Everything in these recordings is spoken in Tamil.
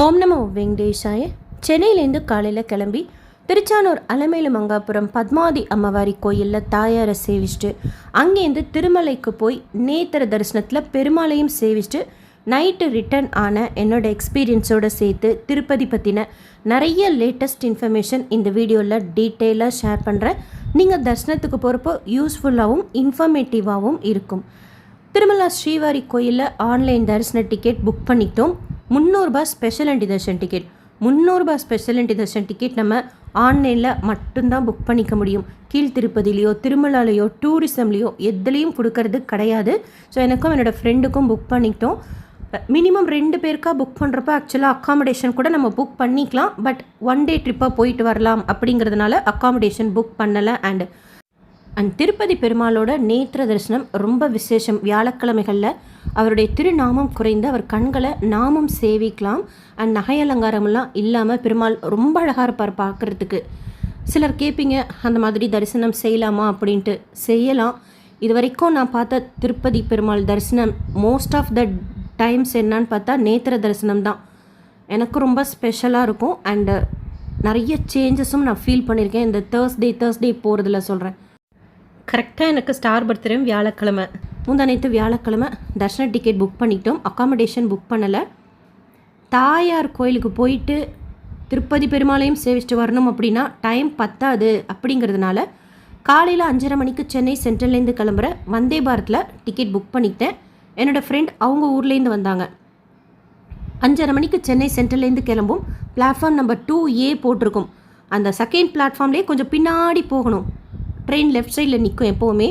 ஓம் நமோ வெங்கடேஷாய. சென்னையிலேருந்து காலையில் கிளம்பி திருச்சானூர் அலமேலு மங்காபுரம் பத்மாவதி அம்மவாரி கோயிலில் தாயாரை சேவிச்சுட்டு அங்கேருந்து திருமலைக்கு போய் நேத்திர தரிசனத்தில் பெருமாளையும் சேவிச்சுட்டு நைட்டு ரிட்டர்ன் ஆன என்னோடய எக்ஸ்பீரியன்ஸோடு சேர்த்து திருப்பதி பற்றின நிறைய லேட்டஸ்ட் இன்ஃபர்மேஷன் இந்த வீடியோவில் டீட்டெயிலாக ஷேர் பண்ணுறேன். நீங்கள் தரிசனத்துக்கு போகிறப்போ யூஸ்ஃபுல்லாகவும் இன்ஃபர்மேட்டிவாகவும் இருக்கும். திருமலா ஸ்ரீவாரி கோயிலில் ஆன்லைன் தரிசன டிக்கெட் புக் பண்ணிட்டோம். 300 ரூபாய் ஸ்பெஷல் என்ட்ரி தர்ஷன் டிக்கெட். 300 ரூபாய் ஸ்பெஷல் என்ட்ரி தர்ஷன் டிக்கெட் நம்ம ஆன்லைனில் மட்டும்தான் புக் பண்ணிக்க முடியும். கீழ் திருப்பதிலையோ திருமலாலையோ டூரிசம்லேயோ எதுலேயும் கொடுக்கறது கிடையாது. ஸோ எனக்கும் என்னோடய ஃப்ரெண்டுக்கும் புக் பண்ணிக்கிட்டோம். மினிமம் 2 பேருக்காக புக் பண்ணுறப்ப ஆக்சுவலாக அக்காமடேஷன் கூட நம்ம புக் பண்ணிக்கலாம். பட் 1 டே ட்ரிப்பாக போயிட்டு வரலாம் அப்படிங்கிறதுனால அக்காமடேஷன் புக் பண்ணலை. அண்ட் திருப்பதி பெருமாளோட நேத்திர தரிசனம் ரொம்ப விசேஷம். வியாழக்கிழமைகளில் அவருடைய திருநாமம் குறைந்து அவர் கண்களை நாமம் சேவிக்கலாம். அண்ட் நகை அலங்காரமெல்லாம் இல்லாமல் பெருமாள் ரொம்ப அழகாக இருப்பார் பார்க்குறதுக்கு. சிலர் கேட்பீங்க, அந்த மாதிரி தரிசனம் செய்யலாமா அப்படின்ட்டு. செய்யலாம். இது வரைக்கும் நான் பார்த்த திருப்பதி பெருமாள் தரிசனம் மோஸ்ட் ஆஃப் த டைம்ஸ் என்னன்னு பார்த்தா நேத்திர தரிசனம் தான் எனக்கு ரொம்ப ஸ்பெஷலாக இருக்கும். அண்டு நிறைய சேஞ்சஸும் நான் ஃபீல் பண்ணியிருக்கேன் இந்த தேர்ஸ்டே போகிறதுல சொல்கிறேன். கரெக்டாக எனக்கு ஸ்டார் பர்த்டே வியாழக்கிழமை, முந்தானேத்து வியாழக்கிழமை தர்ஷன டிக்கெட் புக் பண்ணிட்டோம். அக்காமடேஷன் புக் பண்ணலை. தாயார் கோயிலுக்கு போயிட்டு திருப்பதி பெருமாளையும் சேவிச்சுட்டு வரணும் அப்படின்னா டைம் பத்தாது. அப்படிங்கிறதுனால காலையில் 5:30 மணிக்கு சென்னை சென்ட்ரல்லேருந்து கிளம்புற வந்தே பாரத்தில் டிக்கெட் புக் பண்ணிக்கிட்டேன். என்னோடய ஃப்ரெண்ட் அவங்க ஊர்லேருந்து வந்தாங்க. 5:30 மணிக்கு சென்னை சென்ட்ரல்லேருந்து கிளம்பும். பிளாட்ஃபார்ம் நம்பர் 2A போட்டிருக்கும். அந்த செகண்ட் பிளாட்ஃபார்ம்லேயே கொஞ்சம் பின்னாடி போகணும். ட்ரெயின் லெஃப்ட் சைடில் நிற்கும் எப்போவுமே.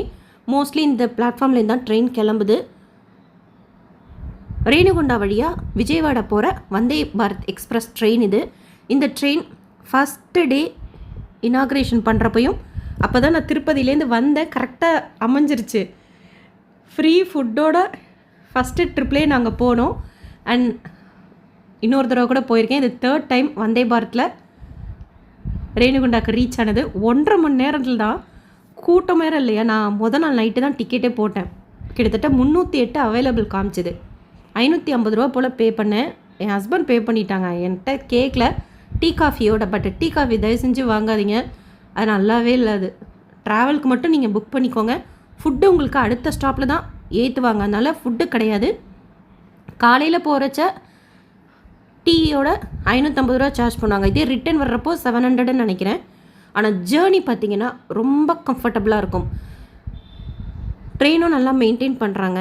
மோஸ்ட்லி இந்த பிளாட்ஃபார்ம்லேருந்து தான் ட்ரெயின் கிளம்புது. ரேணுகுண்டா வழியாக விஜயவாடா போகிற வந்தே பாரத் எக்ஸ்பிரஸ் ட்ரெயின் இது. இந்த ட்ரெயின் ஃபஸ்ட்டு டே இனாக்ரேஷன் பண்ணுறப்பையும் அப்போ தான் நான் திருப்பதியிலேருந்து வந்தேன். கரெக்டாக அமைஞ்சிருச்சு. ஃப்ரீ ஃபுட்டோட ஃபஸ்ட்டு ட்ரிப்லேயே நாங்கள் போனோம். அண்ட் இன்னொரு தடவை கூட போயிருக்கேன். இது 3rd டைம் வந்தே பாரத்தில் ரேணுகுண்டாக்கு ரீச் ஆனது. 1.5 மணி நேரத்தில் தான். கூட்டம் வேறு இல்லையா. நான் முதல் நாள் நைட்டு தான் டிக்கெட்டே போட்டேன். கிட்டத்தட்ட 308 அவைலபிள் காமிச்சிது. 550 ரூபா போல் பே பண்ணேன். என் ஹஸ்பண்ட் பே பண்ணிட்டாங்க. என்கிட்ட கேட்கல டீ காஃபியோட. பட் டீ காஃபி தயவு செஞ்சு வாங்காதீங்க, அது நல்லாவே இல்லை. அது ட்ராவலுக்கு மட்டும் நீங்கள் புக் பண்ணிக்கோங்க. ஃபுட்டு உங்களுக்கு அடுத்த ஸ்டாப்பில் தான் ஏற்றுவாங்க, அதனால் ஃபுட்டு கிடையாது. காலையில் போகிறச்ச டீயோட 550 ரூபா சார்ஜ் பண்ணுவாங்க. இதே ரிட்டன் வர்றப்போ 700ன்னு நினைக்கிறேன். ஆனால் ஜேர்னி பார்த்திங்கன்னா ரொம்ப கம்ஃபர்டபுளாக இருக்கும். ட்ரெயினும் நல்லா மெயின்டைன் பண்ணுறாங்க.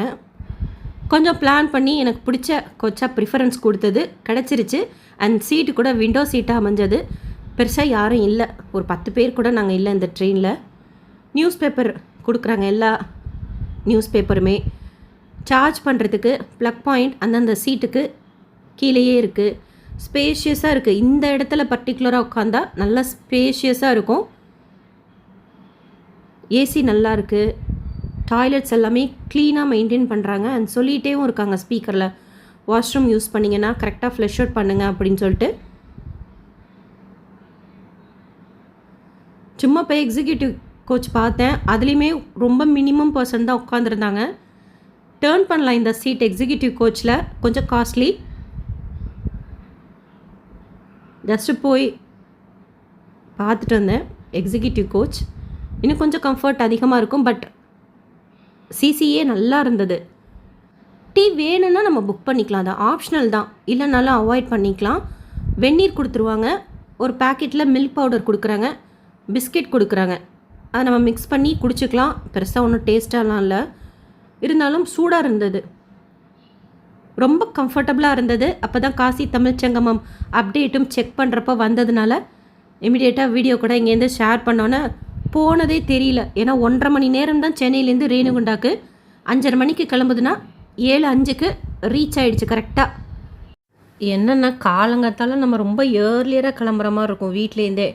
கொஞ்சம் பிளான் பண்ணி எனக்கு பிடிச்ச கோச்சாக ப்ரிஃபரன்ஸ் கொடுத்தது கிடச்சிருச்சு. அண்ட் சீட்டு கூட விண்டோ சீட்டாக அமைஞ்சது. பெருசாக யாரும் இல்லை, ஒரு 10 பேர் கூட நாங்கள் இல்லை இந்த ட்ரெயினில். நியூஸ் பேப்பர் கொடுக்குறாங்க. எல்லா நியூஸ் பேப்பருமே சார்ஜ் பண்ணுறதுக்கு ப்ளக் பாயிண்ட் அந்தந்த சீட்டுக்கு கீழேயே இருக்குது. ஸ்பேஷியஸாக இருக்குது. இந்த இடத்துல பர்டிகுலராக உட்காந்தா நல்லா ஸ்பேஷியஸாக இருக்கும். ஏசி நல்லா இருக்குது. டாய்லெட்ஸ் எல்லாமே க்ளீனாக மெயின்டைன் பண்ணுறாங்க. அண்ட் சொல்லிகிட்டேவும் இருக்காங்க ஸ்பீக்கரில், வாஷ்ரூம் யூஸ் பண்ணிங்கன்னா கரெக்டாக ஃப்ளஷ் அவுட் பண்ணுங்கள் அப்படின்னு சொல்லிட்டு. சும்மா போய் எக்ஸிக்யூட்டிவ் கோச் பார்த்தேன். அதுலேயுமே ரொம்ப மினிமம் பர்சன் தான் உட்காந்துருந்தாங்க. டேர்ன் பண்ணலாம் இந்த சீட் எக்ஸிக்யூட்டிவ் கோச்சில். கொஞ்சம் காஸ்ட்லி. ஜஸ்ட்டு போய் பார்த்துட்டு வந்தேன். எக்ஸிக்யூட்டிவ் கோச் இன்னும் கொஞ்சம் கம்ஃபர்ட் அதிகமாக இருக்கும். பட் சிசியே நல்லா இருந்தது. டீ வேணும்னா நம்ம புக் பண்ணிக்கலாம், அது ஆப்ஷனல் தான். இல்லைனாலும் அவாய்ட் பண்ணிக்கலாம். வெந்நீர் கொடுத்துருவாங்க. ஒரு பேக்கெட்டில் மில்க் பவுடர் கொடுக்குறாங்க, பிஸ்கெட் கொடுக்குறாங்க. அதை நம்ம மிக்ஸ் பண்ணி குடிச்சிக்கலாம். பெருசாக ஒன்றும் டேஸ்ட்டாலாம் இல்லை, இருந்தாலும் சூடாக இருந்தது. ரொம்ப கம்ஃபர்டபுளாக இருந்தது. அப்போ தான் காசி தமிழ் சங்கமம் அப்டேட்டும் செக் பண்ணுறப்போ வந்ததுனால இமிடியேட்டாக வீடியோ கூட இங்கேருந்து ஷேர் பண்ணோன்னே போனதே தெரியல. ஏன்னா 1.5 மணி நேரம் தான் சென்னையிலேருந்து ரேணுகுண்டாக்கு. 5:30 மணிக்கு கிளம்புதுன்னா 7:05க்கு ரீச் ஆகிடுச்சு கரெக்டாக. என்னென்னா காலங்காத்தால நம்ம ரொம்ப ஏர்லியராக கிளம்புற மாதிரி இருக்கும் வீட்லேருந்தே.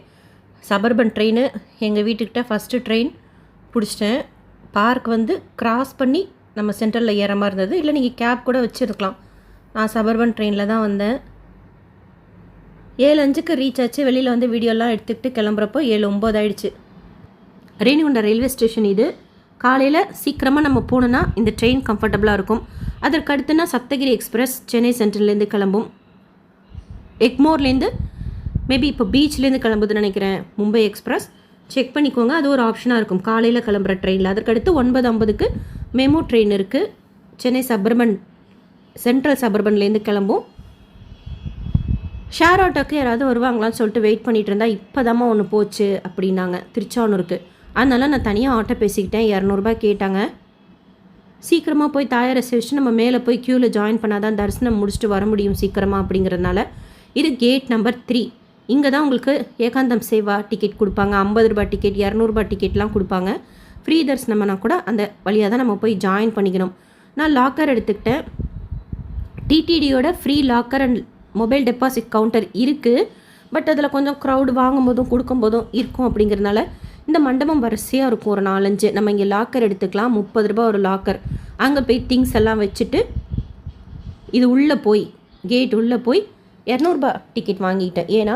சபர்பன் ட்ரெயின் எங்கள் வீட்டுக்கிட்ட ஃபஸ்ட்டு ட்ரெயின் பிடிச்சிட்டேன். பார்க் வந்து கிராஸ் பண்ணி நம்ம சென்ட்ரலில் ஏற மாதிரி இருந்தது. இல்லை நீங்கள் கேப் கூட வச்சுருக்கலாம். நான் சபர்பன் ட்ரெயினில் தான் வந்தேன். 7:05க்கு ரீச் ஆச்சு. வெளியில் வந்து வீடியோலாம் எடுத்துக்கிட்டு கிளம்புறப்போ 7:09 ஆகிடுச்சு. ரேணுகுண்டா ரயில்வே ஸ்டேஷன் இது. காலையில் சீக்கிரமாக நம்ம போனோன்னா இந்த ட்ரெயின் கம்ஃபர்டபுளாக இருக்கும். அதற்கு அடுத்துனா சப்தகிரி எக்ஸ்பிரஸ் சென்னை சென்ட்ரல்லேருந்து கிளம்பும். எக்மோர்லேருந்து மேபி இப்போ பீச்லேருந்து கிளம்புதுன்னு நினைக்கிறேன் மும்பை எக்ஸ்பிரஸ். செக் பண்ணிக்கோங்க, அது ஒரு ஆப்ஷனாக இருக்கும் காலையில் கிளம்புற ட்ரெயினில். அதற்கடுத்து 9:50க்கு மெமோ ட்ரெயின் இருக்குது, சென்னை சென்ட்ரல் சபர்பன்லேருந்து கிளம்பும். ஷேர் ஆட்டோக்கு யாராவது வருவாங்களான்னு சொல்லிட்டு வெயிட் பண்ணிகிட்டு இருந்தால் இப்போ ஒன்று போச்சு அப்படின்னாங்க திருச்சானூருக்கு. அதனால் நான் தனியாக ஆட்டோ பேசிக்கிட்டேன். 200 கேட்டாங்க. சீக்கிரமாக போய் தாயாரை சேவிச்சு நம்ம மேலே போய் க்யூவில் ஜாயின் பண்ணால் தான் தரிசனம் முடிச்சுட்டு வர முடியும் சீக்கிரமாக அப்படிங்கிறதுனால. இது கேட் நம்பர் 3. இங்கே தான் உங்களுக்கு ஏகாந்தம் சேவா டிக்கெட் கொடுப்பாங்க. 50 டிக்கெட், 200 டிக்கெட்லாம் கொடுப்பாங்க. ஃப்ரீ தரிசனம்னா கூட அந்த வழியாக தான் நம்ம போய் ஜாயின் பண்ணிக்கணும். நான் லாக்கர் எடுத்துக்கிட்டேன். டிடிடியோட free locker and mobile deposit counter இருக்குது. பட் அதில் கொஞ்சம் க்ரௌடு வாங்கும்போதும் கொடுக்கும்போதும் இருக்கும் அப்படிங்கிறதுனால இந்த மண்டபம் வரிசையாக இருக்கும். ஒரு 4-5 நம்ம இங்கே லாக்கர் எடுத்துக்கலாம். 30 ரூபா ஒரு லாக்கர். அங்கே போய் திங்ஸ் எல்லாம் வச்சுட்டு இது உள்ளே போய் கேட் உள்ளே போய் 200 டிக்கெட் வாங்கிட்டேன். ஏன்னா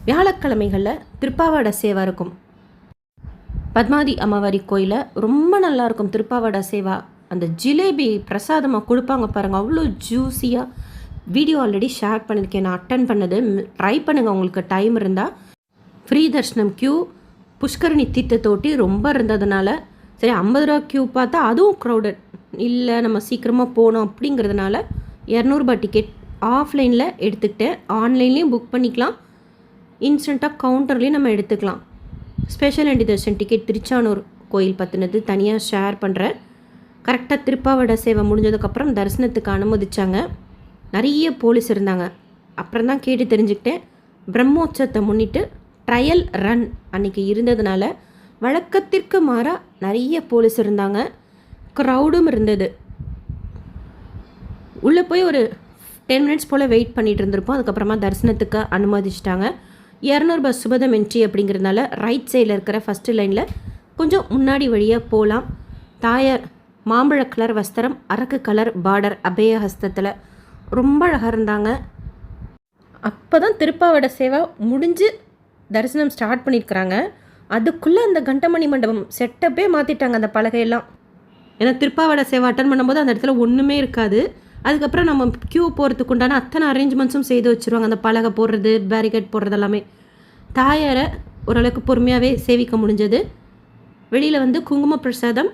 வியாழக்கிழமைகளில் திருப்பாவாடை சேவா இருக்கும். பத்மாதி அம்மாவாரி கோயிலில் ரொம்ப நல்லாயிருக்கும் திருப்பாவாடை சேவா. அந்த ஜிலேபி பிரசாதமாக கொடுப்பாங்க பாருங்கள், அவ்வளோ ஜூஸியாக. வீடியோ ஆல்ரெடி ஷேர் பண்ணியிருக்கேன், நான் அட்டன் பண்ணது. ட்ரை பண்ணுங்கள் உங்களுக்கு டைம் இருந்தால். ஃப்ரீ தர்ஷனம் க்யூ புஷ்கரணி தீர்த்த தொட்டி ரொம்ப இருந்ததுனால சரி 50 ரூபா க்யூ பார்த்தா அதுவும் க்ரௌடட் இல்லை, நம்ம சீக்கிரமாக போகணும் அப்படிங்கிறதுனால 200 டிக்கெட் ஆஃப்லைனில் எடுத்துக்கிட்டேன். ஆன்லைன்லேயும் புக் பண்ணிக்கலாம், இன்ஸ்டண்ட்டாக கவுண்டர்லேயும் நம்ம எடுத்துக்கலாம். ஸ்பெஷல் என்டி தர்ஷன் டிக்கெட் திருச்சானூர் கோயில் பற்றினது தனியாக ஷேர் பண்ணுறேன். கரெக்டாக திருப்பாவடை சேவை முடிஞ்சதுக்கப்புறம் தரிசனத்துக்கு அனுமதிச்சாங்க. நிறைய போலீஸ் இருந்தாங்க. அப்புறம் தான் கேட்டு தெரிஞ்சுக்கிட்டேன், பிரம்மோற்சவத்தை முன்னிட்டு ட்ரையல் ரன் அன்றைக்கி இருந்ததுனால வழக்கத்திற்கு மாறாக நிறைய போலீஸ் இருந்தாங்க, க்ரௌடும் இருந்தது. உள்ளே போய் ஒரு 10 மினிட்ஸ் போல் வெயிட் பண்ணிகிட்டு இருந்திருப்போம். அதுக்கப்புறமா தரிசனத்துக்கு அனுமதிச்சிட்டாங்க. 200 சுபதம் என்ட்ரி அப்படிங்கிறதுனால ரைட் சைடில் இருக்கிற ஃபஸ்ட்டு லைனில் கொஞ்சம் முன்னாடி வழியாக போகலாம். தாயார் மாம்பழ கலர் வஸ்திரம், அரக்கு கலர் பார்டர், அபய ஹஸ்தத்தில் ரொம்ப அழகாக இருந்தாங்க. அப்போ தான் திருப்பாவடை சேவை முடிஞ்சு தரிசனம் ஸ்டார்ட் பண்ணியிருக்கிறாங்க. அதுக்குள்ளே அந்த கண்டமணி மண்டபம் செட்டப்பே மாற்றிட்டாங்க அந்த பலகையெல்லாம். ஏன்னா திருப்பாவடை சேவை அட்டன் பண்ணும்போது அந்த இடத்துல ஒன்றுமே இருக்காது. அதுக்கப்புறம் நம்ம க்யூ போகிறதுக்கு உண்டான அத்தனை அரேஞ்ச்மெண்ட்ஸும் செய்து வச்சுருவாங்க. அந்த பலகை போடுறது, பேரிகேட் போடுறது எல்லாமே. தாயாரை ஓரளவுக்கு பொறுமையாகவே சேவிக்க முடிஞ்சது. வெளியில் வந்து குங்கும பிரசாதம்,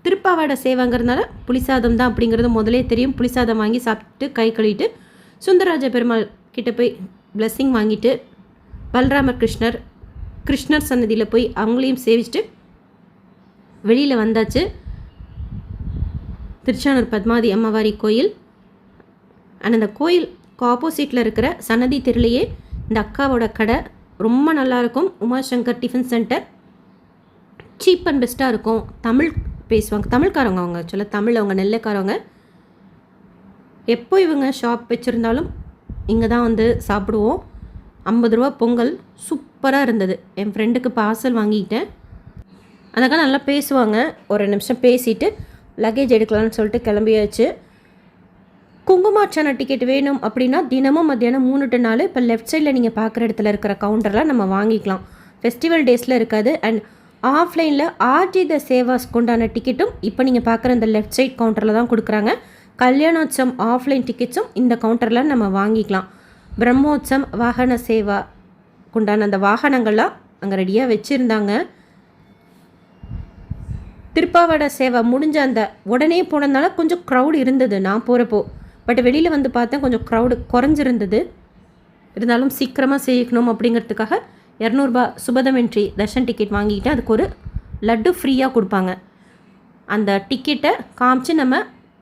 திருப்பாவாடை சேவைங்கிறதுனால புளிசாதம் தான் அப்படிங்கிறது முதலே தெரியும். புளிசாதம் வாங்கி சாப்பிட்டு கை கழுவிட்டு சுந்தரராஜ பெருமாள் கிட்டே போய் பிளெஸ்ஸிங் வாங்கிட்டு பல்ராமர் கிருஷ்ணர் சன்னதியில் போய் அவங்களையும் சேவிச்சுட்டு வெளியில் வந்தாச்சு. திருச்சானூர் பத்மாதி அம்மாவாரி கோயில். அண்ட் அந்த கோயிலுக்கு ஆப்போசிட்டில் இருக்கிற சன்னதி தெருலையே இந்த அக்காவோட கடை ரொம்ப நல்லாயிருக்கும். Umashankar tiffin centre. Cheap and பெஸ்ட்டாக இருக்கும். தமிழ் பேசுவாங்க, தமிழ்காரவங்க அவங்க. சொல்ல தமிழ், அவங்க நெல்லைக்காரவங்க. எப்போ இவங்க ஷாப் வச்சுருந்தாலும் இங்கே தான் வந்து சாப்பிடுவோம். 50 ரூபா பொங்கல் சூப்பராக இருந்தது. என் ஃப்ரெண்டுக்கு பார்சல் வாங்கிக்கிட்டேன். அதுக்காக நல்லா பேசுவாங்க. ஒரு நிமிஷம் பேசிவிட்டு லக்கேஜ் எடுக்கலாம்னு சொல்லிட்டு கிளம்பியாச்சு. குங்குமார்ச்சனை டிக்கெட் வேணும் அப்படின்னா தினமும் மத்தியானம் 3 to 4 இப்போ லெஃப்ட் சைடில் நீங்கள் பார்க்குற இடத்துல இருக்கிற கவுண்டரில் நம்ம வாங்கிக்கலாம். ஃபெஸ்டிவல் டேஸில் இருக்காது. அண்ட் ஆஃப்லைனில் ஆர்ஜித சேவாஸ்க்கு உண்டான டிக்கெட்டும் இப்போ நீங்கள் பார்க்குற இந்த லெஃப்ட் சைட் கவுண்டரில் தான் கொடுக்குறாங்க. கல்யாணோத்சவம் ஆஃப்லைன் டிக்கெட்ஸும் இந்த கவுண்டரில் நம்ம வாங்கிக்கலாம். பிரம்மோத்சவம் வாகன சேவா உண்டான அந்த வாகனங்கள்லாம் அங்கே ரெடியாக வச்சுருந்தாங்க. திருப்பாவடை சேவை முடிஞ்ச அந்த உடனே போனதுனால கொஞ்சம் க்ரௌடு இருந்தது நான் போகிறப்போ. பட் வெளியில் வந்து பார்த்தேன் கொஞ்சம் க்ரௌடு குறைஞ்சிருந்தது. இருந்தாலும் சீக்கிரமாக செய்யணும் அப்படிங்கிறதுக்காக 200 சுபதம் என்ட்ரி தர்ஷன் டிக்கெட் வாங்கிக்கிட்டு அதுக்கு ஒரு லட்டு ஃப்ரீயாக கொடுப்பாங்க. அந்த டிக்கெட்டை காமிச்சு நம்ம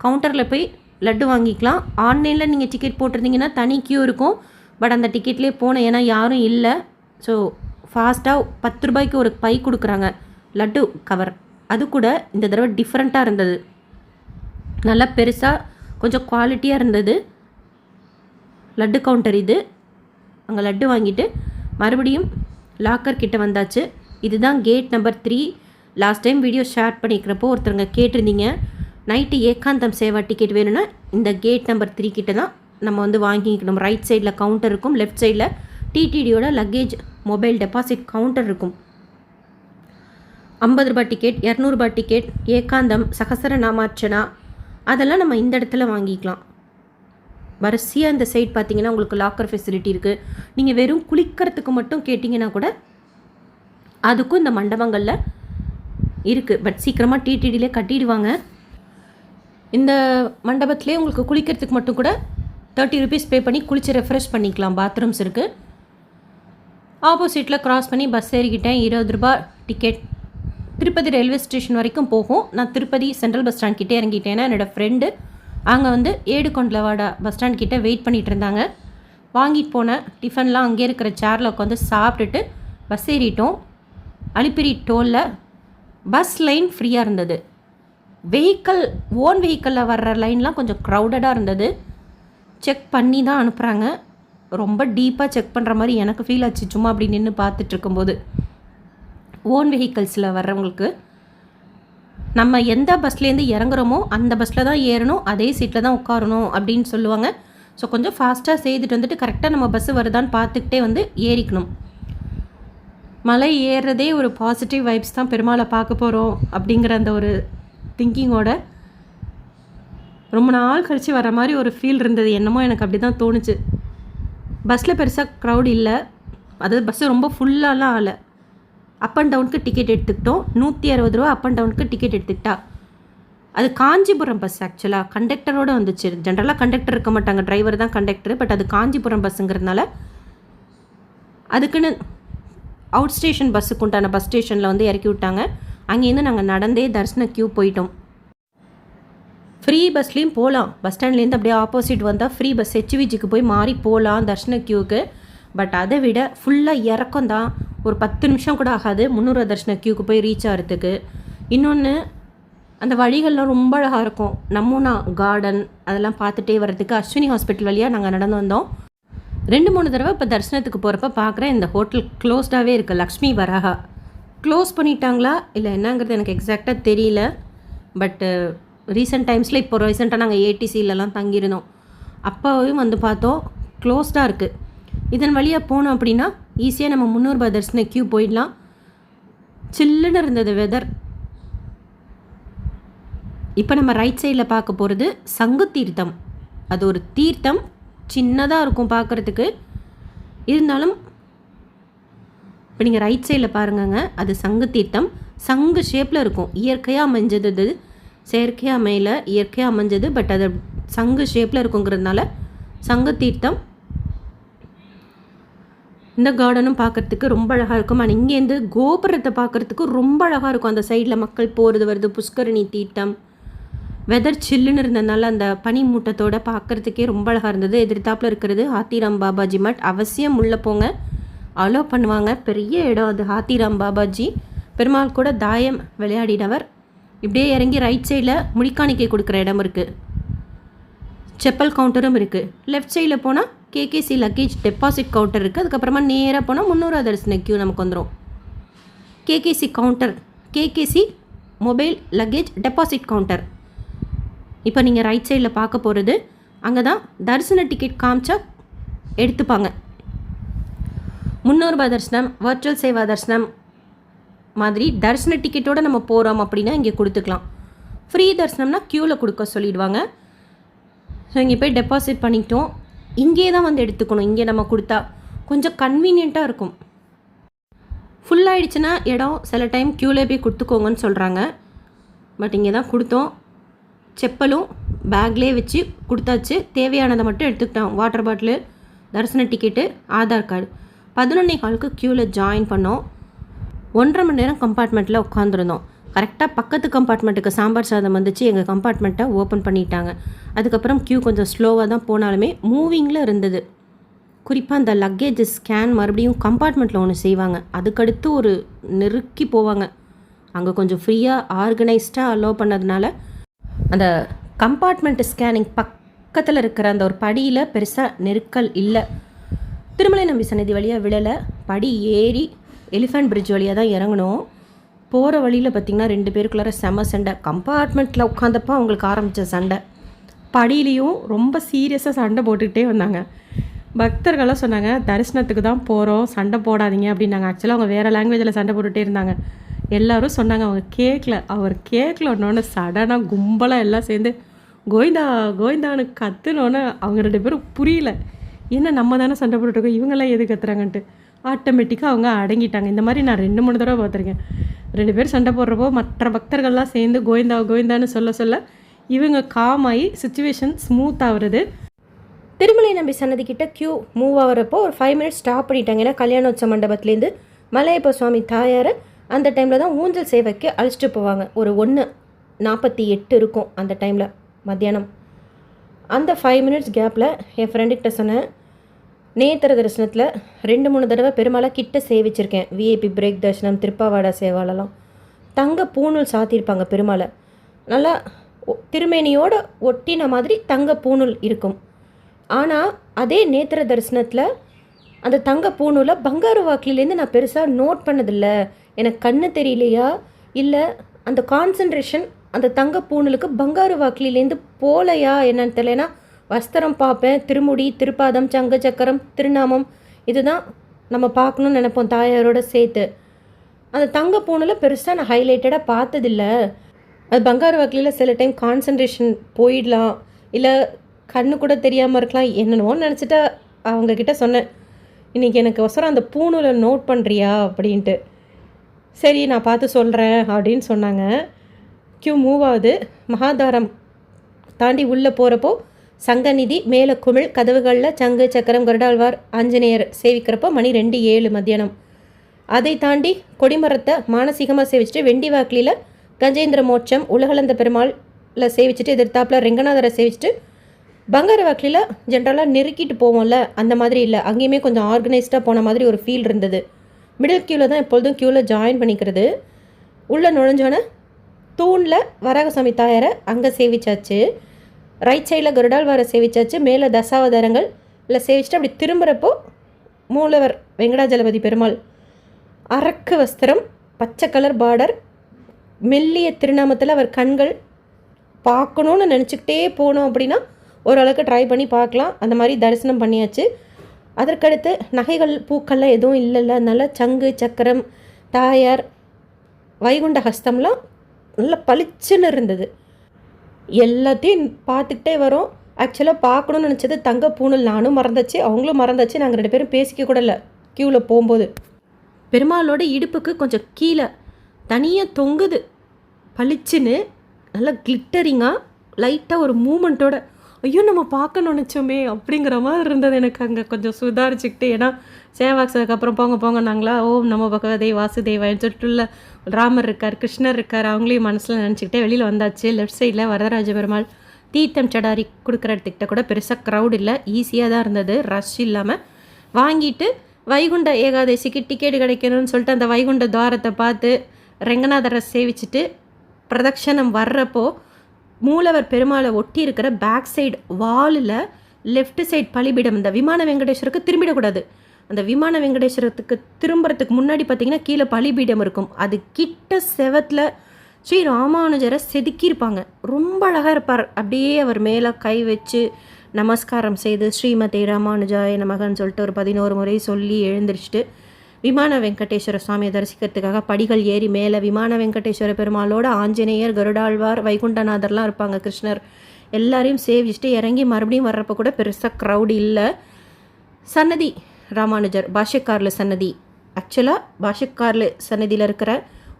கவுண்டரில் போய் லட்டு வாங்கிக்கலாம். ஆன்லைனில் நீங்கள் டிக்கெட் போட்டிருந்தீங்கன்னா தனி க்யூ இருக்கும். பட் அந்த டிக்கெட்லேயே போனேன், ஏன்னா யாரும் இல்லை. ஸோ ஃபாஸ்ட்டாக 10 ரூபாய்க்கு ஒரு பை கொடுக்குறாங்க லட்டு கவர். அது கூட இந்த தடவை டிஃப்ரெண்ட்டாக இருந்தது. நல்லா பெருசாக கொஞ்சம் குவாலிட்டியாக இருந்தது லட்டு கவுண்டர் இது. அங்கே லட்டு வாங்கிட்டு மறுபடியும் லாக்கர் கிட்ட வந்தாச்சு. இதுதான் gate number 3. Last time video share பண்ணிக்கிறப்போ ஒருத்தருங்க கேட்டிருந்தீங்க நைட்டு ஏகாந்தம் சேவா டிக்கெட் வேணும்னா இந்த கேட் நம்பர் 3 கிட்ட தான் நம்ம வந்து வாங்கிக்கணும். ரைட் சைடில் கவுண்டர் இருக்கும், லெஃப்ட் சைடில் டிடிடியோட லக்கேஜ் மொபைல் டெபாசிட் கவுண்டர் இருக்கும். 50 ரூபாய் டிக்கெட், 200 ரூபாய் டிக்கெட், ஏகாந்தம், சகசர நாமார்ச்சனா அதெல்லாம் நம்ம இந்த இடத்துல வாங்கிக்கலாம். வரிசையாக இந்த சைட் பார்த்தீங்கன்னா உங்களுக்கு லாக்கர் ஃபெசிலிட்டி இருக்குது. நீங்கள் வெறும் குளிக்கிறதுக்கு மட்டும் கேட்டிங்கன்னா கூட அதுக்கும் இந்த மண்டபங்களில் இருக்குது. பட் சீக்கிரமாக டிடிடிலே கட்டிடுவாங்க. இந்த மண்டபத்திலே உங்களுக்கு குளிக்கிறதுக்கு மட்டும் கூட 30 rupees பே பண்ணி குளிச்சு ரெஃப்ரெஷ் பண்ணிக்கலாம். பாத்ரூம்ஸ் இருக்குது. ஆப்போசிட்டில் க்ராஸ் பண்ணி பஸ் ஏறிக்கிட்டேன். 20 ரூபா டிக்கெட். திருப்பதி ரயில்வே ஸ்டேஷன் வரைக்கும் போகும். நான் திருப்பதி சென்ட்ரல் பஸ் ஸ்டாண்ட் கிட்டே இறங்கிட்டேன்னா என்னோடய ஃப்ரெண்டு அங்கே வந்து ஏடுகொண்டலவாடா பஸ் ஸ்டாண்ட் கிட்டே வெயிட் பண்ணிகிட்டு இருந்தாங்க. வாங்கிட்டு போன டிஃபன்லாம் அங்கே இருக்கிற சேரில் உட்காந்து சாப்பிட்டுட்டு பஸ் ஏறிட்டோம். அலிப்பிரி டோலில் பஸ் லைன் ஃப்ரீயாக இருந்தது. ஓன் வெஹிக்கிளில் வர்ற லைன்லாம் கொஞ்சம் க்ரௌடடாக இருந்தது. செக் பண்ணி தான் அனுப்புகிறாங்க. ரொம்ப டீப்பாக செக் பண்ணுற மாதிரி எனக்கு ஃபீல் ஆச்சு சும்மா அப்படி நின்று பார்த்துட்டு இருக்கும்போது. ஓன் வெஹிக்கல்ஸில் வர்றவங்களுக்கு நம்ம எந்த பஸ்லேருந்து இறங்குறோமோ அந்த பஸ்ஸில் தான் ஏறணும், அதே சீட்டில் தான் உட்காரணும் அப்படின்னு சொல்லுவாங்க. ஸோ கொஞ்சம் ஃபாஸ்ட்டாக செய்துட்டு வந்துட்டு கரெக்டாக நம்ம பஸ்ஸு வருதான்னு பார்த்துக்கிட்டே வந்து ஏறிக்கணும். மலை ஏறுறதே ஒரு பாசிட்டிவ் வைப்ஸ் தான், பெருமாளை பார்க்க போகிறோம் அப்படிங்கிற அந்த ஒரு திங்கிங்கோட ரொம்ப நாள் கழித்து வர மாதிரி ஒரு ஃபீல் இருந்தது. என்னமோ எனக்கு அப்படி தான் தோணுச்சு. பஸ்ஸில் பெருசாக க்ரௌட் இல்லை, அதாவது பஸ்ஸு ரொம்ப ஃபுல்லாலாம் ஆகலை. அப் அண்ட் டவுனுக்கு டிக்கெட் எடுத்துக்கிட்டோம். 160 ரூபா அப் அண்ட் டவுனுக்கு டிக்கெட் எடுத்துக்கிட்டா. அது காஞ்சிபுரம் பஸ் ஆக்சுவலாக கண்டக்டரோடு வந்துச்சு. ஜென்ரலாக கண்டக்டர் இருக்க மாட்டாங்க, டிரைவர் தான் கண்டக்டர். பட் அது காஞ்சிபுரம் பஸ்ஸுங்கிறதுனால அதுக்குன்னு அவுட் ஸ்டேஷன் பஸ்ஸுக்கு உண்டான பஸ் ஸ்டேஷனில் வந்து இறக்கி விட்டாங்க. அங்கேருந்து நாங்கள் நடந்தே தரிசன க்யூ போயிட்டோம். ஃப்ரீ பஸ்லேயும் போகலாம். பஸ் ஸ்டாண்ட்லேருந்து அப்படியே ஆப்போசிட் வந்தால் ஃப்ரீ பஸ் ஹெச்விஜிக்கு போய் மாறி போகலாம் தரிசன க்யூவுக்கு. பட் அதை விட ஃபுல்லாக இறக்கம் தான். ஒரு 10 நிமிஷம் கூட ஆகாது 300 தரிசன க்யூக்கு போய் ரீச் ஆகிறதுக்கு. இன்னொன்று, அந்த வழிகள்லாம் ரொம்ப அழகாக இருக்கும். நம்மூனா கார்டன் அதெல்லாம் பார்த்துட்டே வர்றதுக்கு அஸ்வினி ஹாஸ்பிட்டல் வழியாக நாங்கள் நடந்து வந்தோம். 2-3 தடவை இப்போ தரிசனத்துக்கு போகிறப்ப பார்க்குறேன் இந்த ஹோட்டல் க்ளோஸ்டாகவே இருக்குது. லக்ஷ்மி வராகா க்ளோஸ் பண்ணிட்டாங்களா இல்லை என்னங்கிறது எனக்கு எக்ஸாக்டாக தெரியல. பட்டு ரீசெண்ட் டைம்ஸில் இப்போ ரீசெண்டாக நாங்கள் ஏடிசிலலாம் தங்கியிருந்தோம். அப்போவும் வந்து பார்த்தோம் க்ளோஸ்டாக இருக்குது. இதன் வழியாக போனோம் அப்படின்னா ஈஸியாக நம்ம 300 ரூபாய் தரிசன க்யூ போயிடலாம். சில்லுன்னு இருந்தது வெதர். இப்போ நம்ம ரைட் சைடில் பார்க்க போகிறது சங்கு தீர்த்தம். அது ஒரு தீர்த்தம், சின்னதாக இருக்கும் பார்க்குறதுக்கு. இருந்தாலும் இப்போ நீங்கள் ரைட் சைடில் பாருங்கங்க, அது சங்கு தீர்த்தம். சங்கு ஷேப்பில் இருக்கும். இயற்கையாக அமைஞ்சது, அது செயற்கையாக அமையல, இயற்கையாக அமைஞ்சது. பட் அது சங்கு ஷேப்பில் இருக்குங்கிறதுனால சங்கு தீர்த்தம். இந்த கார்டனும் பார்க்குறதுக்கு ரொம்ப அழகாக இருக்கும். ஆனால் இங்கேருந்து கோபுரத்தை பார்க்குறதுக்கு ரொம்ப அழகாக இருக்கும். அந்த சைடில் மக்கள் போகிறது வருது. புஷ்கரணி தீர்த்தம். வெதர் சில்லுன்னு இருந்ததுனால அந்த பனி மூட்டத்தோடு பார்க்குறதுக்கே ரொம்ப அழகாக இருந்தது. எதிர்த்தாப்பில் இருக்கிறது ஹாத்திராம் பாபாஜி மட். அவசியம் உள்ளே போங்க, அலோ பண்ணுவாங்க. பெரிய இடம் அது ஹாத்திராம் பாபாஜி. பெருமாள் கூட தாயம் விளையாடினவர். இப்படியே இறங்கி ரைட் சைடில் முடிக்காணிக்கை கொடுக்குற இடம் இருக்குது. செப்பல் கவுண்டரும் இருக்குது. லெஃப்ட் சைடில் போனால் கேகேசி லக்கேஜ் டெபாசிட் கவுண்டர் இருக்குது. அதுக்கப்புறமா நேராக போனால் 300 தரிசன க்யூ நமக்கு வந்துடும். KKC counter, KKC mobile luggage deposit counter. இப்போ நீங்கள் ரைட் சைடில் பார்க்க போகிறது அங்கே தான் தரிசன டிக்கெட் காமிச்சா எடுத்துப்பாங்க. 300 ரூபாய் தரிசனம், வர்ச்சுவல் சேவா தரிசனம் மாதிரி தரிசன டிக்கெட்டோடு நம்ம போகிறோம் அப்படின்னா இங்கே கொடுத்துக்கலாம். ஃப்ரீ தரிசனம்னா க்யூவில் கொடுக்க சொல்லிடுவாங்க. ஸோ இங்கே போய் டெபாசிட் பண்ணிக்கிட்டோம். இங்கே தான் வந்து எடுத்துக்கணும். இங்கே நம்ம கொடுத்தா கொஞ்சம் கன்வீனியண்ட்டாக இருக்கும். ஃபுல்லாகிடுச்சுன்னா இடம் சில டைம் க்யூவில் போய் கொடுத்துக்கோங்கன்னு சொல்கிறாங்க. பட் இங்கே தான் கொடுத்தோம். செப்பலும் பேக்லேயே வச்சு கொடுத்தாச்சு. தேவையானதை மட்டும் எடுத்துக்கிட்டோம். வாட்டர் பாட்டிலு, தரிசன டிக்கெட்டு, ஆதார் கார்டு. 11:15 க்யூவில் ஜாயின் பண்ணோம். 1.5 மணி நேரம் கம்பார்ட்மெண்ட்டில் உட்காந்துருந்தோம். கரெக்டாக பக்கத்து கம்பார்ட்மெண்ட்டுக்கு சாம்பார் சாதம் வந்துச்சு. எங்கள் கம்பார்ட்மெண்ட்டை ஓப்பன் பண்ணிட்டாங்க. அதுக்கப்புறம் க்யூ கொஞ்சம் ஸ்லோவாக தான் போனாலுமே மூவிங்கில் இருந்தது. குறிப்பாக அந்த லக்கேஜ் ஸ்கேன் மறுபடியும் கம்பார்ட்மெண்ட்டில் ஒன்று செய்வாங்க. அதுக்கடுத்து ஒரு நெருக்கி போவாங்க. அங்கே கொஞ்சம் ஃப்ரீயாக ஆர்கனைஸ்டாக அலோவ் பண்ணதுனால அந்த கம்பார்ட்மெண்ட்டு ஸ்கேனிங் பக்கத்தில் இருக்கிற அந்த ஒரு படியில் பெருசாக நெருக்கல் இல்லை. திருமலை நம்பி சன்னதி வழியாக விழலை. படி ஏறி எலிஃபண்ட் பிரிட்ஜ் வழியாக தான் இறங்கணும். போகிற வழியில் பார்த்திங்கன்னா 2 பேருக்குள்ளார செம சண்டை. கம்பார்ட்மெண்ட்டில் உட்காந்தப்போ அவங்களுக்கு ஆரம்பித்த சண்டை. படியிலையும் ரொம்ப சீரியஸாக சண்டை போட்டுக்கிட்டே வந்தாங்க. பக்தர்களாக சொன்னாங்க, தரிசனத்துக்கு தான் போகிறோம், சண்டை போடாதீங்க அப்படின்னாங்க. ஆக்சுவலாக அவங்க வேறு லாங்குவேஜில் சண்டை போட்டுகிட்டே இருந்தாங்க. எல்லோரும் சொன்னாங்க அவங்க கேட்கல. அவர் கேட்கல ஒன்று சடனாக கும்பலாக எல்லாம் சேர்ந்து கோவிந்தா கோவிந்தான்னு கத்துனோன்னே அவங்க 2 பேரும் புரியல. என்ன நம்ம தானே சண்டை போட்டுருக்கோம், இவங்கெல்லாம் எது கத்துறாங்கன்ட்டு. ஆட்டோமேட்டிக்காக அவங்க அடங்கிட்டாங்க. இந்த மாதிரி நான் 2-3 தடவை பார்த்துருக்கேன். 2 பேர் சண்டை போடுறப்போ மற்ற பக்தர்கள்லாம் சேர்ந்து கோவிந்தா கோவிந்தான்னு சொல்ல இவங்க காமாகி சுச்சுவேஷன் ஸ்மூத் ஆகுறது. திருமலை நம்பி சன்னதிக்கிட்ட க்யூ மூவ் ஆகிறப்போ ஒரு 5 மினிட்ஸ் ஸ்டாப் பண்ணிட்டாங்க. ஏன்னா கல்யாணோற்சவ மண்டபத்துலேருந்து மலையப்ப சுவாமி தாயாரை அந்த டைமில் தான் ஊஞ்சல் சேவைக்கு அழைச்சிட்டு போவாங்க. ஒரு 1:48 இருக்கும் அந்த டைமில் மத்தியானம். அந்த 5 மினிட்ஸ் கேப்பில் என் ஃப்ரெண்டுக்கிட்ட சொன்னேன், நேத்திர தரிசனத்தில் 2-3 தடவை பெருமாளை கிட்ட சேவிச்சிருக்கேன். விஐபி பிரேக் தரிசனம், திருப்பாவாடா சேவாலெல்லாம் தங்க பூணூல் சாத்தியிருப்பாங்க பெருமாளை. நல்லா திருமேனியோடு ஒட்டின மாதிரி தங்க பூணூல் இருக்கும். ஆனால் அதே நேத்திர தரிசனத்தில் அந்த தங்க பூணூலை பங்காரு வாக்கிலேருந்து நான் பெருசாக நோட் பண்ணதில்லை. எனக்கு கண்ணு தெரியலையா இல்லை அந்த கான்சன்ட்ரேஷன் அந்த தங்க பூணூலுக்கு பங்காரு வாக்கிலேருந்து போலையா என்னன்னு தெரியலனா வஸ்திரம் பார்ப்பேன், திருமுடி, திருப்பாதம், சங்க சக்கரம், திருநாமம் இதுதான் நம்ம பார்க்கணுன்னு நினைப்போம் தாயாரோட சேர்த்து. அந்த தங்க பூணூலை பெருசாக நான் ஹைலைட்டடாக பார்த்ததில்லை. அது பங்காரு வாக்கிலில் சில டைம் கான்சன்ட்ரேஷன் போயிடலாம், இல்லை கண்ணு கூட தெரியாமல் இருக்கலாம், என்னென்னவோன்னு நினச்சிட்டு அவங்கக்கிட்ட சொன்னேன், இன்றைக்கி எனக்கு அவசரம் அந்த பூணூலை நோட் பண்ணுறியா அப்படின்ட்டு. சரி நான் பார்த்து சொல்கிறேன் அப்படின்னு சொன்னாங்க. க்யூ மூவ் ஆகுது. மகாதாரம் தாண்டி உள்ளே போகிறப்போ சங்கநிதி மேலே குமிழ் கதவுகளில் சங்கு சக்கரம் கருடாழ்வார் ஆஞ்சநேயர் சேவிக்கிறப்போ மணி 2:07 மத்தியானம். அதை தாண்டி கொடிமரத்தை மானசீகமாக சேவிச்சுட்டு வெண்டி வாக்கிலில் கஜேந்திர மோட்சம் உலகளந்த பெருமாளில் சேவிச்சுட்டு எதிர்த்தாப்பில் ரெங்கநாதரை சேவிச்சுட்டு பங்கார வாக்கிலில் ஜென்ரலாக நெருக்கிட்டு போவோம்ல அந்த மாதிரி இல்லை, அங்கேயுமே கொஞ்சம் ஆர்கனைஸ்டாக போன மாதிரி ஒரு ஃபீல் இருந்தது. மிடில் க்யூவில் தான் எப்பொழுதும் க்யூவில் ஜாயின் பண்ணிக்கிறது. உள்ளே நுழைஞ்சோன்னே தூணில் வராகசாமி தாயாரை அங்கே சேவிச்சாச்சு, ரைட் சைடில் கருடாழ்வாரை சேவிச்சாச்சு, மேலே தசாவதாரங்கள் இல்லை சேவிச்சுட்டு அப்படி திரும்புகிறப்போ மூலவர் வெங்கடாஜலபதி பெருமாள் அரக்கு வஸ்திரம், பச்சை கலர் பார்டர், மெல்லிய திருநாமத்தில் அவர் கண்கள் பார்க்கணுன்னு நினச்சிக்கிட்டே போனோம் அப்படின்னா ஓரளவுக்கு ட்ரை பண்ணி பார்க்கலாம். அந்த மாதிரி தரிசனம் பண்ணியாச்சு. அதற்கடுத்து நகைகள் பூக்கள்லாம் எதுவும் இல்லைல்ல, அதனால் சங்கு சக்கரம் தாயார் வைகுண்ட ஹஸ்தம்லாம் நல்லா பளிச்சுன்னு இருந்தது. எல்லாத்தையும் பார்த்துக்கிட்டே வரோம். ஆக்சுவலாக பார்க்கணுன்னு நினச்சது தங்க பூணூல். நானும் மறந்தாச்சு, அவங்களும் மறந்தாச்சு. நாங்கள் 2 பேரும் பேசிக்க கூட இல்லை. க்யூவில் போகும்போது பெருமாளோட இடுப்புக்கு கொஞ்சம் கீழே தனியாக தொங்குது பளிச்சுன்னு, நல்லா கிளிட்டரிங்காக லைட்டாக ஒரு மூமெண்ட்டோட. ஐயோ நம்ம பார்க்க நினச்சோமே அப்படிங்கிற மாதிரி இருந்தது எனக்கு. அங்கே கொஞ்சம் சுதாரிச்சுக்கிட்டு, ஏன்னா சேவாக்ஸதுக்கு அப்புறம் போங்க நாங்களா ஓம் நமோ பகவதே வாசுதேவான்னு சொல்லிட்டுள்ள ராமர் இருக்கார், கிருஷ்ணர் இருக்கார், அவங்களையும் மனசில் நினச்சிக்கிட்டே வெளியில் வந்தாச்சு. லெஃப்ட் சைடில் வரதராஜ பெருமாள் தீர்த்தம் சடாரி கொடுக்குற இடத்துக்கிட்ட கூட பெருசாக க்ரௌட் இல்லை, ஈஸியாக தான் இருந்தது, ரஷ் இல்லாமல். வாங்கிட்டு வைகுண்ட ஏகாதசிக்கு டிக்கெட் கிடைக்கணும்னு சொல்லிட்டு அந்த வைகுண்ட துவாரத்தை பார்த்து ரெங்கநாதரை சேவிச்சுட்டு பிரதட்சணம் வர்றப்போ மூலவர் பெருமாளை ஒட்டி இருக்கிற பேக் சைடு வாலில் லெஃப்ட் சைட் பலிபீடம், இந்த விமான வெங்கடேஸ்வருக்கு திரும்பிடக்கூடாது. அந்த விமான வெங்கடேஸ்வரத்துக்கு திரும்புறதுக்கு முன்னாடி பார்த்திங்கன்னா கீழே பலிபீடம் இருக்கும். அது கிட்ட செவத்தில் ஸ்ரீ ராமானுஜரை செதுக்கியிருப்பாங்க. ரொம்ப அழகாக இருப்பார். அப்படியே அவர் மேலே கை வச்சு நமஸ்காரம் செய்து ஸ்ரீமதி ராமானுஜாய நமகன்னு சொல்லிட்டு ஒரு 11 முறை சொல்லி எழுந்திரிச்சிட்டு விமான வெங்கடேஸ்வர சுவாமியை தரிசிக்கிறதுக்காக படிகள் ஏறி மேலே விமான வெங்கடேஸ்வர பெருமாளோட ஆஞ்சநேயர், கருடாழ்வார், வைகுண்டநாதர்லாம் இருப்பாங்க, கிருஷ்ணர் எல்லாரையும் சேவிச்சுட்டு இறங்கி மறுபடியும் வர்றப்போ கூட பெருசாக க்ரௌட் இல்லை. சன்னதி ராமானுஜர் பாஷ்யக்காரில் சன்னதி, ஆக்சுவலாக பாஷ்யக்காரில் சன்னதியில் இருக்கிற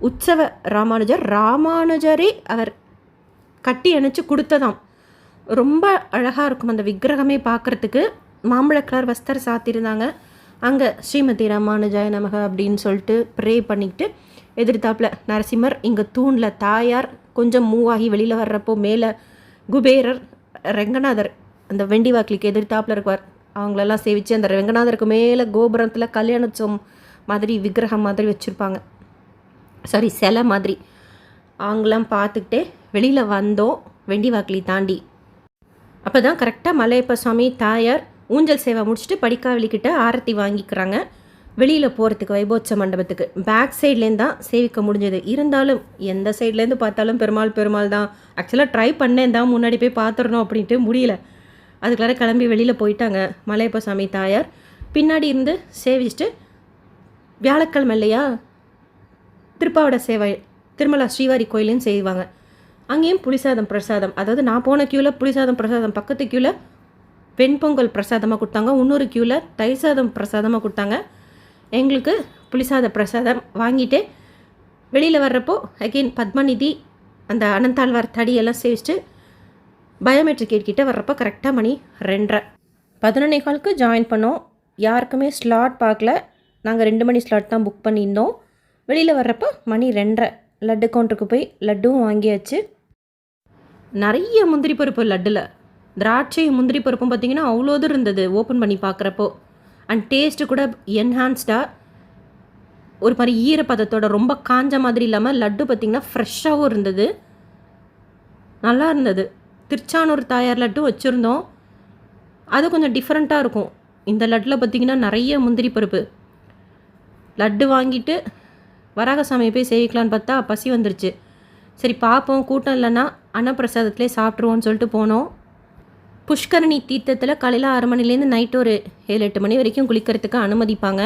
உற்சவ ராமானுஜரே அவர் கட்டி அணைச்சி கொடுத்ததாம். ரொம்ப அழகாக இருக்கும் அந்த விக்கிரகமே பார்க்குறதுக்கு. மாம்பழ கலர் வஸ்திரம் சாத்தியிருந்தாங்க. அங்கே ஸ்ரீமதி ராமானுஜாய நமக அப்படின்னு சொல்லிட்டு ப்ரே பண்ணிக்கிட்டு எதிர்த்தாப்பில் நரசிம்மர், இங்கே தூணில் தாயார், கொஞ்சம் மூவ் ஆகி வெளியில் வர்றப்போ மேலே குபேரர், ரெங்கநாதர் அந்த வெண்டி வாக்கிலுக்கு எதிர்த்தாப்பில் இருக்குவார். அவங்களெல்லாம் சேவிச்சு அந்த ரெங்கநாதருக்கு மேலே கோபுரத்தில் கல்யாணோற்சவம் மாதிரி விக்கிரகம் மாதிரி வச்சுருப்பாங்க, சாரி சிலை மாதிரி. அவங்களாம் பார்த்துக்கிட்டே வெளியில் வந்தோம் வெண்டி வாக்கிலி தாண்டி. அப்போ தான் கரெக்டாக மலையப்ப சுவாமி தாயார் ஊஞ்சல் சேவை முடிச்சுட்டு படிக்காவலிக்கிட்ட ஆரத்தி வாங்கிக்கிறாங்க. வெளியில் போகிறதுக்கு வைபோத்சவ மண்டபத்துக்கு பேக் சைட்லேருந்து தான் சேவிக்க முடிஞ்சது. இருந்தாலும் எந்த சைட்லேருந்து பார்த்தாலும் பெருமாள் தான். ஆக்சுவலாக ட்ரை பண்ணேன் தான் முன்னாடி போய் பார்த்துடணும் அப்படின்ட்டு, முடியல. அதுக்குள்ளார கிளம்பி வெளியில் போயிட்டாங்க மலையப்ப சாமி தாயார். பின்னாடி இருந்து சேவிச்சுட்டு வியாழக்கிழமை இல்லையா திருப்பாவட சேவை திருமலா ஸ்ரீவாரி கோயிலையும் செய்வாங்க. அங்கேயும் புளிசாதம் பிரசாதம், அதாவது நான் போன க்யூவில் புளிசாதம் பிரசாதம், பக்கத்து க்யூவில் வெண்பொங்கல் பிரசாதமாக கொடுத்தாங்க, இன்னொரு க்யூவில் தயிர் சாதம் பிரசாதமாக கொடுத்தாங்க. எங்களுக்கு புளிசாத பிரசாதம் வாங்கிட்டு வெளியில் வர்றப்போ அகெயின் பத்மநிதி அந்த அனந்தாழ்வார் தடியெல்லாம் சேவிச்சுட்டு பயோமெட்ரிக் கேட் கிட்டே வர்றப்போ கரெக்டாக மணி 2:30. 11:15க்கு ஜாயின் பண்ணோம். யாருக்குமே ஸ்லாட் பார்க்கல. நாங்கள் 2 மணி ஸ்லாட் தான் புக் பண்ணியிருந்தோம். வெளியில் வர்றப்போ மணி 2:30. லட்டு கவுண்டருக்கு போய் லட்டும் வாங்கியாச்சு. நிறைய முந்திரி பருப்பு லட்டில், திராட்சையும் முந்திரி பருப்பும் பார்த்திங்கன்னா அவ்வளோது இருந்தது ஓப்பன் பண்ணி பார்க்குறப்போ. அண்ட் டேஸ்ட்டு கூட என்ஹான்ஸ்டாக ஒரு மாதிரி ஈரப்பதத்தோட ரொம்ப காஞ்ச மாதிரி இல்லாமல் லட்டு பார்த்திங்கன்னா ஃப்ரெஷ்ஷாகவும் இருந்தது, நல்லா இருந்தது. திருச்சானூர் தாயார் லட்டு வச்சுருந்தோம், அது கொஞ்சம் டிஃப்ரெண்ட்டாக இருக்கும். இந்த லட்டில் பார்த்திங்கன்னா நிறைய முந்திரி பருப்பு. லட்டு வாங்கிட்டு வராகசாமியை போய் சேவிக்கலான்னு பார்த்தா பசி வந்துருச்சு. சரி பார்ப்போம், கூட்டம் இல்லைன்னா அன்னப்பிரசாதத்துலேயே சாப்பிட்ருவோன்னு சொல்லிட்டு போனோம். புஷ்கரணி தீர்த்தத்தில் காலையில் 6 மணிலேருந்து நைட்டு ஒரு 7-8 மணி வரைக்கும் குளிக்கிறதுக்கு அனுமதிப்பாங்க.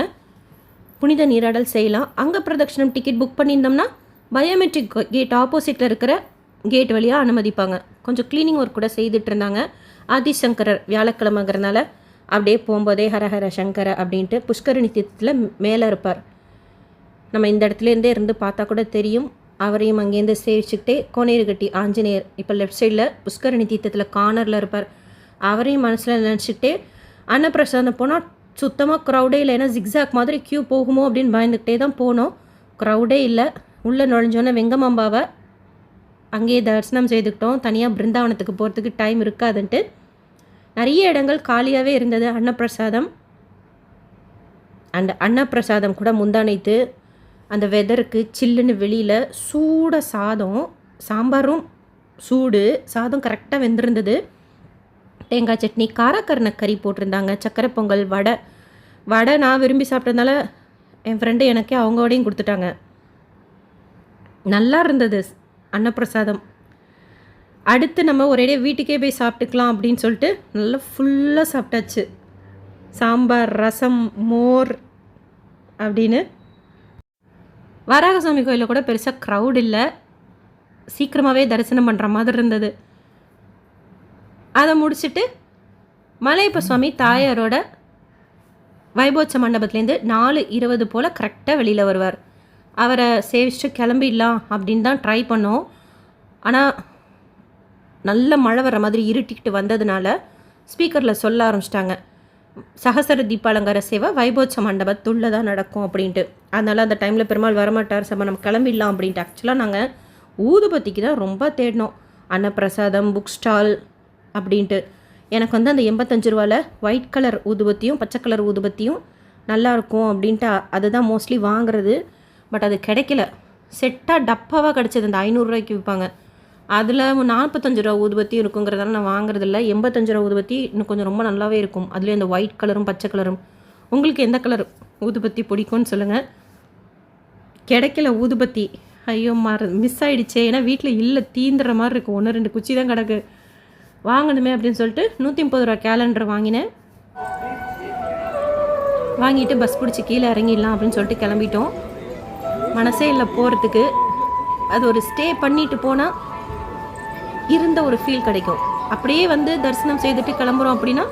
புனித நீராடல் செய்யலாம். அங்கே பிரதட்சணம் டிக்கெட் புக் பண்ணியிருந்தோம்னா பயோமெட்ரிக் கேட் ஆப்போசிட்டில் இருக்கிற கேட் வழியாக அனுமதிப்பாங்க. கொஞ்சம் க்ளீனிங் ஒர்க் கூட செய்துட்டு இருந்தாங்க. ஆதிசங்கரர் வியாழக்கிழமைங்கிறதுனால அப்படியே போகும்போதே ஹரஹர சங்கர அப்படின்ட்டு புஷ்கரணி தீர்த்தத்தில் மேலே இருப்பார். நம்ம இந்த இடத்துலேருந்தே இருந்து பார்த்தா கூட தெரியும். அவரையும் அங்கேருந்து சேவிச்சுக்கிட்டே கோனேறுகட்டி ஆஞ்சநேயர் இப்போ லெஃப்ட் சைடில் புஷ்கரணி தீர்த்தத்தில் கார்னரில் இருப்பார். அவரையும் மனசில் நினச்சிக்கிட்டே அன்னப்பிரசாதம் போனால் சுத்தமாக க்ரௌடே இல்லை. ஏன்னா ஜிக்ஸாக் மாதிரி க்யூ போகுமோ அப்படின்னு பயந்துக்கிட்டே தான் போனோம். க்ரௌடே இல்லை. உள்ளே நுழைஞ்சோன்னே வெங்கமாம்பாவை அங்கேயே தரிசனம் செய்துக்கிட்டோம். தனியாக பிருந்தாவனத்துக்கு போகிறதுக்கு டைம் இருக்காதுன்ட்டு நிறைய இடங்கள் காலியாகவே இருந்தது அன்னப்பிரசாதம். அண்ட் அன்னப்பிரசாதம் கூட முந்தானைத்து அந்த வெதருக்கு சில்லுன்னு வெளியில் சூட சாதம், சாம்பாரும் சூடு, சாதம் கரெக்டாக வெந்திருந்தது. தேங்காய் சட்னி, காரக்கரண கறி போட்டிருந்தாங்க, சக்கரை பொங்கல், வடை நான் விரும்பி சாப்பிட்டதுனால என் ஃப்ரெண்டு எனக்கே அவங்களோடையும் கொடுத்துட்டாங்க. நல்லா இருந்தது அன்னப்பிரசாதம். அடுத்து நம்ம ஒரேடியே வீட்டுக்கே போய் சாப்பிட்டுக்கலாம் அப்படின்னு சொல்லிட்டு நல்லா ஃபுல்லாக சாப்பிட்டாச்சு. சாம்பார், ரசம், மோர் அப்படின்னு. வராகசாமி கோயிலில் கூட பெருசாக க்ரௌட் இல்லை, சீக்கிரமாகவே தரிசனம் பண்ணுற மாதிரி இருந்தது. அதை முடிச்சுட்டு மலையப்ப சுவாமி தாயாரோட வைபோச்ச மண்டபத்துலேருந்து 4:20 போல் கரெக்டாக வெளியில் வருவார். அவரை சேவிச்சுட்டு கிளம்பிடலாம் அப்படின்னு தான் ட்ரை பண்ணோம். ஆனால் நல்ல மழை வர மாதிரி இருட்டிக்கிட்டு வந்ததுனால ஸ்பீக்கரில் சொல்ல ஆரம்பிச்சிட்டாங்க, சகசர தீபாலங்கார சேவை வைபோச்ச மண்டபத்துள்ளே தான் நடக்கும் அப்படின்ட்டு. அதனால் அந்த டைமில் பெருமாள் வரமாட்டார், சபை நம்ம கிளம்பிடலாம் அப்படின்ட்டு. ஆக்சுவலாக நாங்கள் ஊதுபத்திக்கு தான் ரொம்ப தேடினோம், அன்னப்பிரசாதம், புக் ஸ்டால் அப்படின்ட்டு. எனக்கு வந்து அந்த 85 ரூபாவில் ஒயிட் கலர் ஊதுபத்தியும் பச்சை கலர் ஊதுபத்தியும் நல்லாயிருக்கும் அப்படின்ட்டு அதுதான் மோஸ்ட்லி வாங்குறது. பட் அது கிடைக்கல. செட்டாக டப்பாவாக கிடச்சிது. அந்த 500 ரூபாய்க்கு விற்பாங்க. அதில் 45 ரூபா ஊதுபத்தி இருக்குங்கிறதால நான் வாங்குறதில்ல. 85 ரூபா ஊதுபத்தி இன்னும் கொஞ்சம் ரொம்ப நல்லாவே இருக்கும். அதுலேயும் அந்த ஒயிட் கலரும் பச்சை கலரும். உங்களுக்கு எந்த கலர் ஊதுபத்தி பிடிக்கும்னு சொல்லுங்கள். கிடைக்கல ஊதுபத்தி. ஐயோ மிஸ் ஆகிடுச்சே. ஏன்னா வீட்டில் இல்லை, தீந்துற மாதிரி இருக்கும். 1-2 குச்சி தான் கிடக்கு. வாங்கணுமே அப்படின்னு சொல்லிட்டு 130 ரூபா கேலண்டர் வாங்கினேன். வாங்கிட்டு பஸ் பிடிச்சி கீழே இறங்கிடலாம் அப்படின்னு சொல்லிட்டு கிளம்பிட்டோம். மனசே இல்லை போகிறதுக்கு. அது ஒரு ஸ்டே பண்ணிட்டு போனால் இருந்த ஒரு ஃபீல் கிடைக்கும். அப்படியே வந்து தரிசனம் செய்துட்டு கிளம்புறோம் அப்படின்னா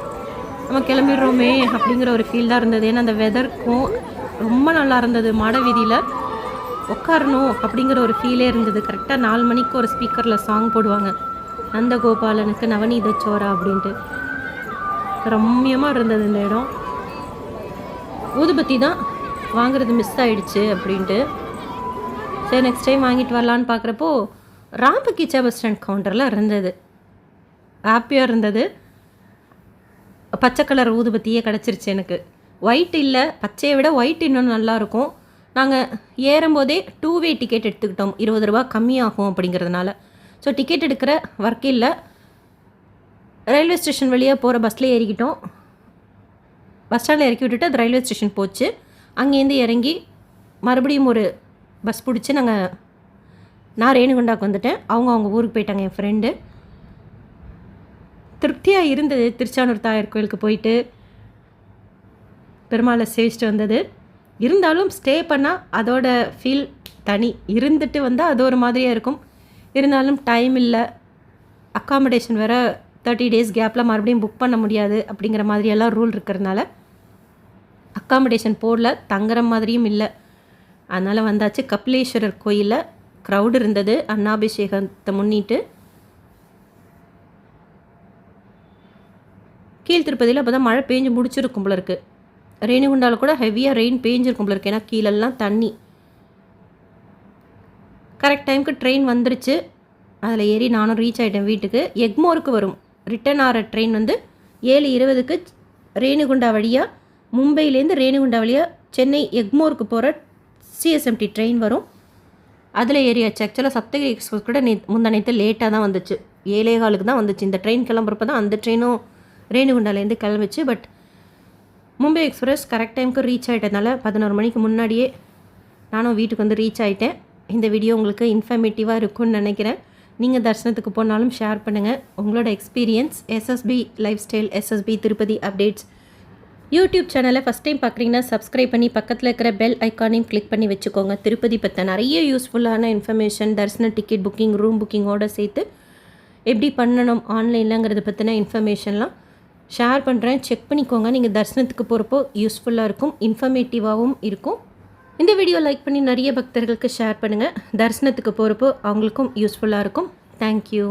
நம்ம கிளம்பிடுறோமே அப்படிங்கிற ஒரு ஃபீல் தான் இருந்தது. ஏன்னா அந்த வெதருக்கும் ரொம்ப நல்லா இருந்தது. மாட வீதியில் உட்காரணும் அப்படிங்கிற ஒரு ஃபீலே இருந்தது. கரெக்டாக 4 மணிக்கு ஒரு ஸ்பீக்கரில் சாங் போடுவாங்க, நந்தகோபாலனுக்கு நவநீத சோரா அப்படின்ட்டு. ரம்யமாக இருந்தது இந்த இடம். ஊதுபத்தி தான் வாங்குறது மிஸ் ஆகிடுச்சு அப்படின்ட்டு சரி நெக்ஸ்ட் டைம் வாங்கிட்டு வரலான்னு பார்க்குறப்போ ராம்பகிச்சா பஸ் ஸ்டாண்ட் கவுண்டரில் இருந்தது. ஹாப்பியாக இருந்தது. பச்சை கலர் ஊதுபத்தியே கிடச்சிருச்சு எனக்கு. ஒயிட் இல்லை, பச்சையை விட ஒயிட் இன்னும் நல்லாயிருக்கும். நாங்கள் ஏறும்போதே 2 வே டிக்கெட் எடுத்துக்கிட்டோம். 20 ரூபா கம்மியாகும் அப்படிங்கிறதுனால. ஸோ டிக்கெட் எடுக்கிற ஒர்க் இல்லை. ரயில்வே ஸ்டேஷன் வழியாக போகிற பஸ்ஸில் ஏறிக்கிட்டோம். பஸ் ஸ்டாண்டில் இறக்கி விட்டுட்டு அது ரயில்வே ஸ்டேஷன் போச்சு. அங்கேருந்து இறங்கி மறுபடியும் ஒரு பஸ் பிடிச்சி நான் ரேணுகுண்டாவுக்கு வந்துட்டேன். அவங்க ஊருக்கு போயிட்டாங்க. என் ஃப்ரெண்டு திருப்தியாக இருந்தது. திருச்சானூர் தாயார் கோயிலுக்கு போயிட்டு பெருமாளை சேவிச்சிட்டு வந்தது. இருந்தாலும் ஸ்டே பண்ணால் அதோட ஃபீல் தனி. இருந்துட்டு வந்தால் அது ஒரு மாதிரியாக இருக்கும். இருந்தாலும் டைம் இல்லை, அக்காமடேஷன் வேறு 30 days கேப்பில் மறுபடியும் புக் பண்ண முடியாது அப்படிங்கிற மாதிரியெல்லாம் ரூல் இருக்கிறதுனால அக்காமடேஷன் போடல, தங்குற மாதிரியும் இல்லை. அதனால் வந்தாச்சு. கபிலேஸ்வரர் கோயிலில் க்ரௌடு இருந்தது அன்னாபிஷேகத்தை முன்னிட்டு. கீழ் திருப்பதியில் அப்போ தான் மழை பெஞ்சு முடிச்சிருக்கும் போல இருக்குது. ரேணிகுண்டாவில் கூட ஹெவியாக ரெயின் பெஞ்சிருக்கும் போல இருக்குது, ஏன்னா கீழெல்லாம் தண்ணி. கரெக்ட் டைமுக்கு ட்ரெயின் வந்துருச்சு. அதில் ஏறி நானும் ரீச் ஆகிட்டேன் வீட்டுக்கு. எக்மோருக்கு வரும் ரிட்டன் ஆகிற ட்ரெயின் வந்து 7:20க்கு ரேணிகுண்டா வழியாக, மும்பையிலேருந்து ரேணிகுண்டா வழியாக சென்னை எக்மோருக்கு போகிற சிஎஸ்எம்டி ட்ரெயின் வரும். அதில் ஏறியாச்சு. ஆக்சுவலாக சப்தகிரி எக்ஸ்பிரஸ் கூட முந்தா நேற்று லேட்டாக தான் வந்துச்சு, 7:15 தான் வந்துச்சு. இந்த ட்ரெயின் கிளம்புறப்ப தான் அந்த ட்ரெயினும் ரேணிகுண்டாலேருந்து கிளம்பிச்சு. பட் மும்பை எக்ஸ்பிரஸ் கரெக்ட் டைமுக்கு ரீச் ஆகிட்டதுனால 11 மணிக்கு முன்னாடியே நானும் வீட்டுக்கு வந்து ரீச் ஆகிட்டேன். இந்த வீடியோ உங்களுக்கு இன்ஃபர்மேட்டிவாக இருக்கும்னு நினைக்கிறேன். நீங்கள் தரிசனத்துக்கு போனாலும் ஷேர் பண்ணுங்கள் உங்களோட experience. SSP lifestyle, SSP Tirupati updates YouTube சேனலை ஃபஸ்ட் டைம் பார்க்குறீங்கன்னா சப்ஸ்கிரைப் பண்ணி பக்கத்தில் இருக்கிற பெல் ஐக்கானையும் கிளிக் பண்ணி வச்சுக்கோங்க. திருப்பதி பற்றி நிறைய யூஸ்ஃபுல்லான இன்ஃபர்மேஷன், தரிசன டிக்கெட் புக்கிங், ரூம் புக்கிங்கோடு சேர்த்து எப்படி பண்ணணும் ஆன்லைன்லங்கிறத பற்றின இன்ஃபர்மேஷன்லாம் ஷேர் பண்ணுறேன். செக் பண்ணிக்கோங்க. நீங்கள் தரிசனத்துக்கு போகிறப்போ யூஸ்ஃபுல்லாக இருக்கும், இன்ஃபர்மேட்டிவாகவும் இருக்கும். இந்த வீடியோ லைக் பண்ணி நிறைய பக்தர்களுக்கு ஷேர் பண்ணுங்கள். தரிசனத்துக்கு போகிறப்போ அவங்களுக்கும் யூஸ்ஃபுல்லாக இருக்கும். தேங்க்யூ.